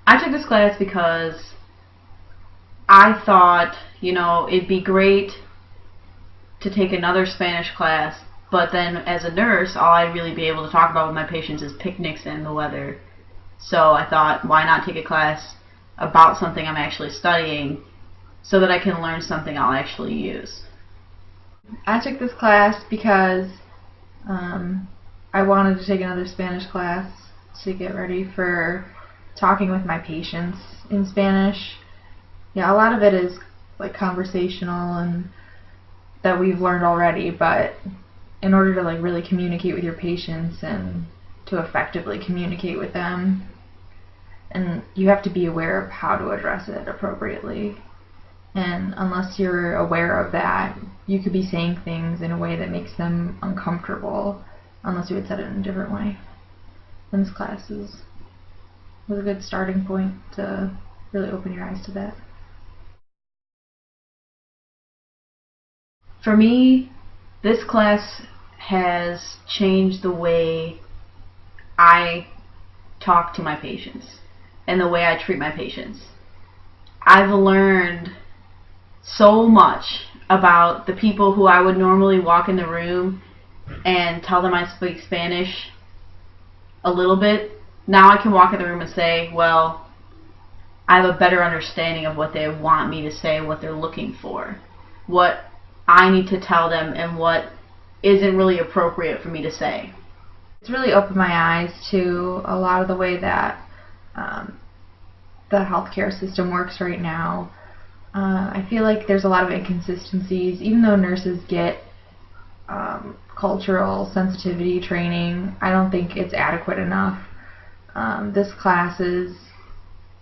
I took this class because I thought, it'd be great to take another Spanish class, but then as a nurse, all I'd really be able to talk about with my patients is picnics and the weather. So I thought, why not take a class about something I'm actually studying so that I can learn something I'll actually use. I took this class because I wanted to take another Spanish class to get ready for talking with my patients in Spanish. Yeah, a lot of it is like conversational and that we've learned already, but in order to like really communicate with your patients and to effectively communicate with them, and you have to be aware of how to address it appropriately. And unless you're aware of that, you could be saying things in a way that makes them uncomfortable unless you had said it in a different way. And this class was a good starting point to really open your eyes to that. For me, this class has changed the way I talk to my patients and the way I treat my patients. I've learned so much about the people who I would normally walk in the room and tell them I speak Spanish a little bit. Now I can walk in the room and say, well, I have a better understanding of what they want me to say, what they're looking for, what I need to tell them, and what isn't really appropriate for me to say. It's really opened my eyes to a lot of the way that the healthcare system works right now. I feel like there's a lot of inconsistencies. Even though nurses get cultural sensitivity training, I don't think it's adequate enough. This class has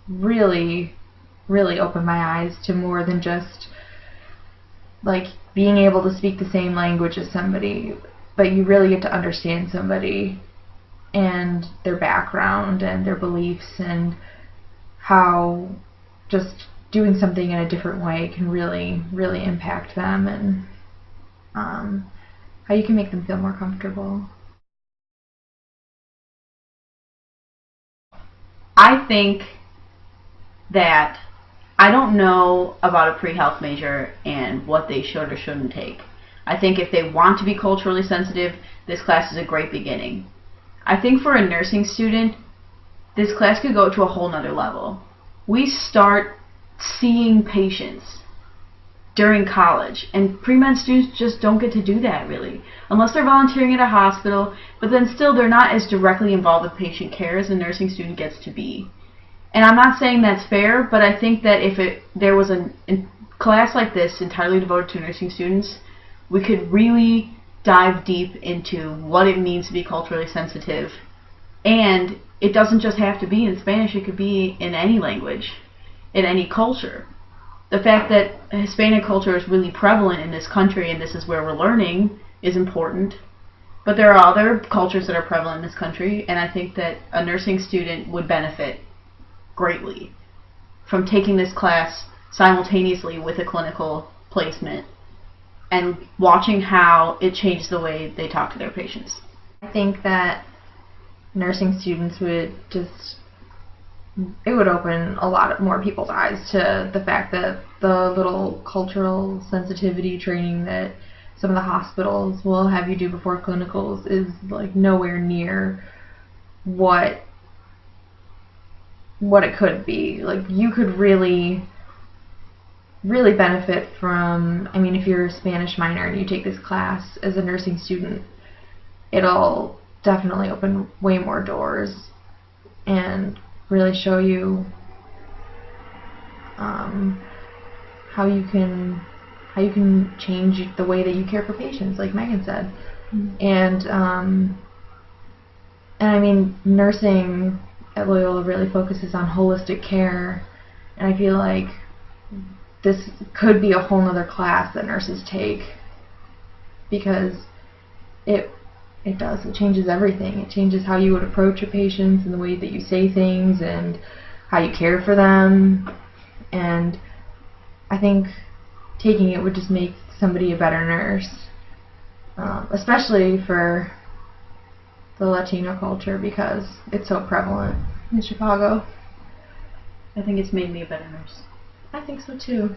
really opened my eyes to more than just like being able to speak the same language as somebody, but you really get to understand somebody and their background and their beliefs and how just doing something in a different way can really impact them, and how you can make them feel more comfortable. I think that I don't know about a pre-health major and what they should or shouldn't take. I think if they want to be culturally sensitive, this class is a great beginning. I think for a nursing student, this class could go to a whole nother level. We start seeing patients during college, and pre-med students just don't get to do that really, unless they're volunteering at a hospital, but then still they're not as directly involved with patient care as a nursing student gets to be. And I'm not saying that's fair, but I think that if there was a class like this entirely devoted to nursing students, we could really dive deep into what it means to be culturally sensitive. And it doesn't just have to be in Spanish, it could be in any language, in any culture. The fact that Hispanic culture is really prevalent in this country and this is where we're learning is important. But there are other cultures that are prevalent in this country, and I think that a nursing student would benefit greatly from taking this class simultaneously with a clinical placement and watching how it changes the way they talk to their patients. I think that nursing students would it would open a lot more people's eyes to the fact that the little cultural sensitivity training that some of the hospitals will have you do before clinicals is like nowhere near what it could be. Like, you could really benefit from, I mean, if you're a Spanish minor and you take this class as a nursing student, it'll definitely open way more doors and really show you how you can change the way that you care for patients, like Megan said. Mm-hmm. And I mean, nursing at Loyola really focuses on holistic care, and I feel like this could be a whole nother class that nurses take, because it changes everything. It changes how you would approach your patients and the way that you say things and how you care for them, and I think taking it would just make somebody a better nurse, especially for the Latino culture, because it's so prevalent in Chicago. I think it's made me a better nurse. I think so too.